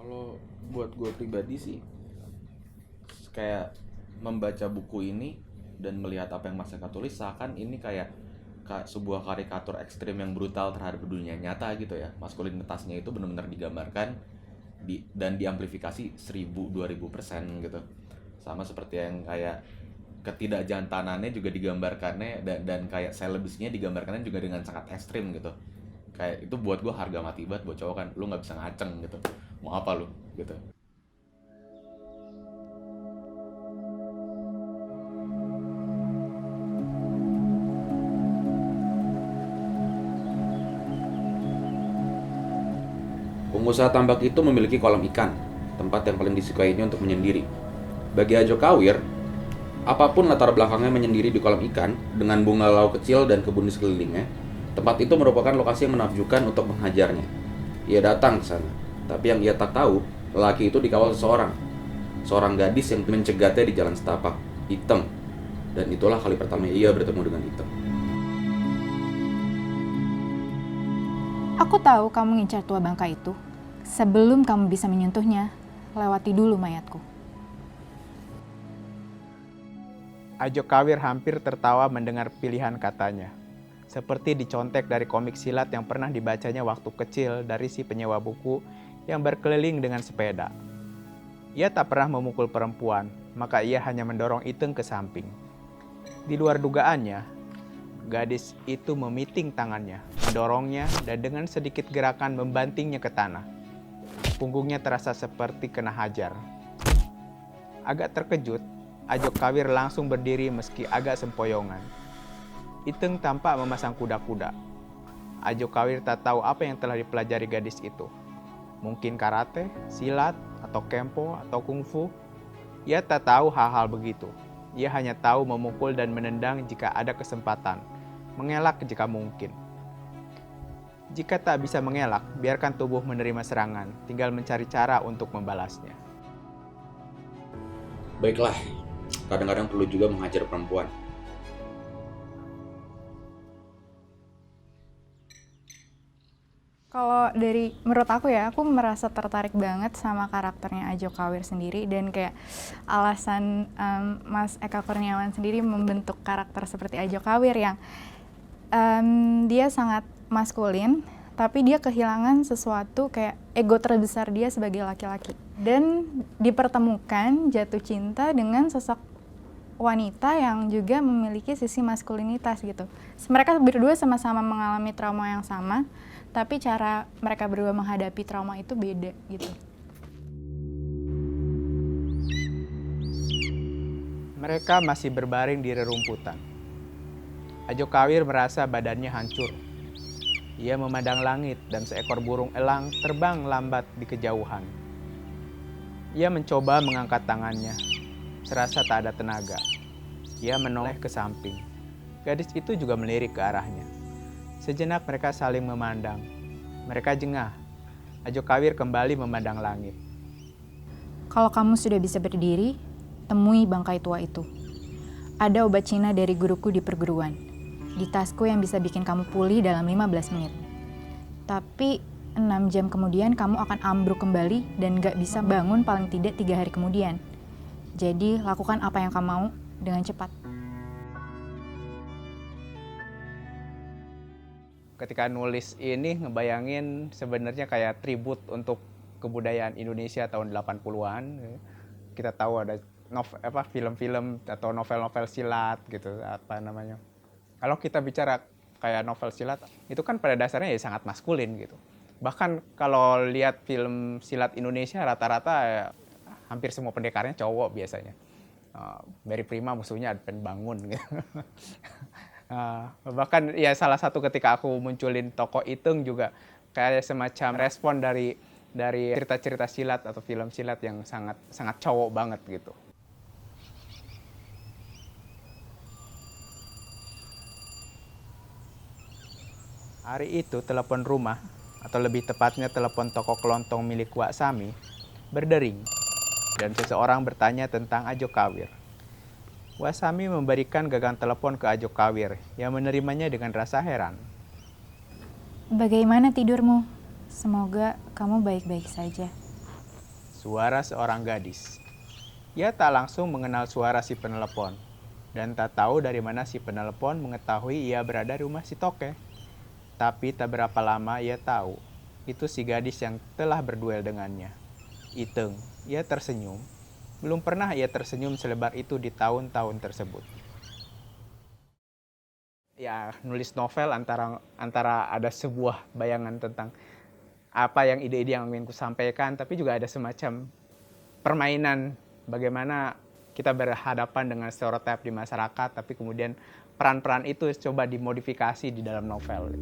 Kalau buat gue pribadi sih, kayak membaca buku ini dan melihat apa yang Mas Eka tulis seakan ini kayak sebuah karikatur ekstrim yang brutal terhadap dunia nyata gitu ya. Maskulinitasnya itu benar-benar digambarkan dan diamplifikasi 1000-2000% gitu. Sama seperti yang kayak ketidakjantanannya juga digambarkannya dan kayak selebisnya digambarkannya juga dengan sangat ekstrim gitu. Kayak itu buat gue harga mati banget buat cowok kan, lu nggak bisa ngaceng gitu, mau apa lu gitu. Pengusaha tambak itu memiliki kolam ikan, tempat yang paling disukainya untuk menyendiri. Bagi Ajo Kawir, apapun latar belakangnya menyendiri di kolam ikan dengan bunga lau kecil dan kebun di sekelilingnya, tempat itu merupakan lokasi yang menakjubkan untuk menghajarnya. Ia datang ke sana, tapi yang ia tak tahu, lelaki itu dikawal seseorang, seorang gadis yang mencegatnya di jalan setapak, hitam. Dan itulah kali pertama ia bertemu dengan hitam. Aku tahu kamu ngincar tua bangka itu. Sebelum kamu bisa menyentuhnya, lewati dulu mayatku. Ajo Kawir hampir tertawa mendengar pilihan katanya. Seperti dicontek dari komik silat yang pernah dibacanya waktu kecil dari si penyewa buku yang berkeliling dengan sepeda. Ia tak pernah memukul perempuan, maka ia hanya mendorong Iteng ke samping. Di luar dugaannya, gadis itu memiting tangannya, mendorongnya dan dengan sedikit gerakan membantingnya ke tanah. Punggungnya terasa seperti kena hajar. Agak terkejut, Ajo Kawir langsung berdiri meski agak sempoyongan. Iteng tampak memasang kuda-kuda. Ajo Kawir tak tahu apa yang telah dipelajari gadis itu. Mungkin karate, silat, atau kempo, atau kungfu. Ia tak tahu hal-hal begitu. Ia hanya tahu memukul dan menendang jika ada kesempatan. Mengelak jika mungkin. Jika tak bisa mengelak, biarkan tubuh menerima serangan. Tinggal mencari cara untuk membalasnya. Baiklah, kadang-kadang perlu juga menghajar perempuan. Kalau menurut aku ya, aku merasa tertarik banget sama karakternya Ajo Kawir sendiri dan kayak alasan Mas Eka Kurniawan sendiri membentuk karakter seperti Ajo Kawir yang dia sangat maskulin, tapi dia kehilangan sesuatu kayak ego terbesar dia sebagai laki-laki. Dan dipertemukan jatuh cinta dengan sosok wanita yang juga memiliki sisi maskulinitas gitu. Mereka berdua sama-sama mengalami trauma yang sama, tapi cara mereka berdua menghadapi trauma itu beda gitu. Mereka masih berbaring di rerumputan. Ajo Kawir merasa badannya hancur. Ia memandang langit dan seekor burung elang terbang lambat di kejauhan. Ia mencoba mengangkat tangannya, serasa tak ada tenaga. Ia menoleh ke samping. Gadis itu juga melirik ke arahnya. Sejenak mereka saling memandang. Mereka jengah. Ajo Kawir kembali memandang langit. Kalau kamu sudah bisa berdiri, temui bangkai tua itu. Ada obat Cina dari guruku di perguruan. Di tasku yang bisa bikin kamu pulih dalam 15 menit. Tapi 6 jam kemudian kamu akan ambruk kembali dan gak bisa bangun paling tidak 3 hari kemudian. Jadi lakukan apa yang kamu mau dengan cepat. Ketika nulis ini ngebayangin sebenarnya kayak tribut untuk kebudayaan Indonesia tahun 80-an. Kita tahu ada film-film atau novel-novel silat gitu, apa namanya. Kalau kita bicara kayak novel silat, itu kan pada dasarnya ya sangat maskulin gitu. Bahkan kalau lihat film silat Indonesia rata-rata ya, hampir semua pendekarnya cowok biasanya. Barry Prima musuhnya Adven Bangun gitu. Bahkan ya salah satu ketika aku munculin tokoh Iteng juga kayak semacam respon dari cerita-cerita silat atau film silat yang sangat sangat cowok banget gitu. Hari itu telepon rumah, atau lebih tepatnya telepon toko kelontong milik Wak Sami, berdering, dan seseorang bertanya tentang Ajo Kawir. Wak Sami memberikan gagang telepon ke Ajo Kawir, yang menerimanya dengan rasa heran. Bagaimana tidurmu? Semoga kamu baik-baik saja. suara seorang gadis. Ia tak langsung mengenal suara si penelepon, dan tak tahu dari mana si penelepon mengetahui ia berada di rumah si Toke. Tapi tak berapa lama ia tahu, itu si gadis yang telah berduel dengannya. Iteng, ia tersenyum. Belum pernah ia tersenyum selebar itu di tahun-tahun tersebut. Ya, nulis novel antara ada sebuah bayangan tentang apa yang ide-ide yang ingin ku sampaikan, tapi juga ada semacam permainan bagaimana kita berhadapan dengan stereotip di masyarakat, tapi kemudian peran-peran itu coba dimodifikasi di dalam novel.